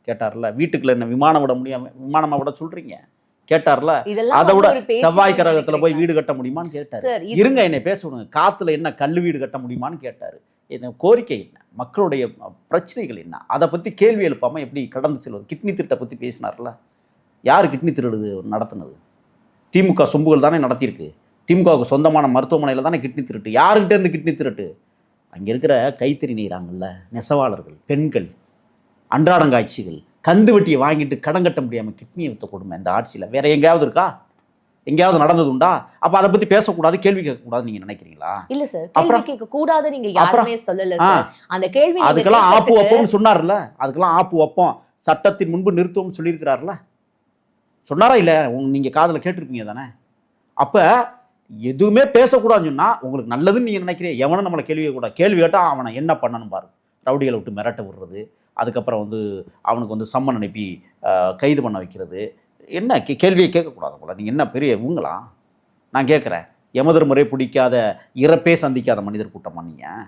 கேட்டார்ல. வீட்டுக்குள்ள என்ன விமானம் விட முடியாம விமானமா விட சொல்றீங்க கேட்டார்ல. இதெல்லாம் அதை விட ஒரு பேச்சு செவ்வாய் கிரகத்துல நினைக்கிறீங்களா போய் வீடு கட்ட முடியுமான்னு கேட்டாரு. சார்? இருங்க என்னை பேச விடுங்க. காத்துல என்ன கல்லு வீடு கட்ட முடியுமான்னு கேட்டாரு. இந்த கோரிக்கை என்ன, மக்களுடைய பிரச்சனைகள் என்ன, அதை பத்தி கேள்வி எழுப்பாம எப்படி கடந்து செல்வது? கிட்னி திருட்டை பத்தி பேசினார்ல. யார் கிட்னி திருடு நடத்துனது? திமுக சொம்புகள் தானே நடத்தியிருக்கு. திமுகவுக்கு சொந்தமான மருத்துவமனையில் தானே கிட்னி திருட்டு. யாருக்கிட்ட இருந்து கிட்னி திருட்டு? அங்கே இருக்கிற கைத்தறி நெய்கிறாங்கல்ல, நெசவாளர்கள், பெண்கள், அன்றாடங்காட்சிகள், கந்து வெட்டியை வாங்கிட்டு கடன் கட்ட முடியாமல் கிட்னியை வித்த கொடுமை இந்த ஆட்சியில் வேற எங்கேயாவது இருக்கா? எங்கேயாவது நடந்தது உண்டா? அப்போ அதை பற்றி பேசக்கூடாது, கேள்வி கேட்கக்கூடாது நீங்க நினைக்கிறீங்களா? இல்ல சார், கேள்வி கேட்க கூடாது நீங்க யாருமே சொல்லல சார். அந்த கேள்வி அதுக்கெல்லாம் ஆப்பு வைப்போம்னு சொன்னார்ல. அதுக்கெல்லாம் ஆப்பு வைப்போம், சட்டத்தின் முன்பு நிறுத்துவோம்னு சொல்லியிருக்கிறார்ல. சொன்னாரா இல்லை? நீங்க காதுல கேட்டிருப்பீங்க தானே. அப்ப எதுவுமே பேசக்கூடாதுன்னு சொன்னா உங்களுக்கு நல்லதுன்னு நீங்க நினைக்கிறீங்க. எவனும் நம்மளை கேள்வி கேட்கக்கூடாது. கேள்வி கேட்டா அவனை என்ன பண்ணணும் பாருங்க. ரவுடிகளை விட்டு மிரட்ட விடுறது, அதுக்கப்புறம் அவனுக்கு சம்மன் அனுப்பி கைது பண்ண வைக்கிறது. என்ன கேள்வியை கேட்கக்கூடாது போல. நீங்கள் என்ன பெரிய இவங்களா? நான் கேட்குறேன், எமதர் முறை பிடிக்காத இறப்பே சந்திக்காத மனிதர் கூட்டமா நீங்கள்?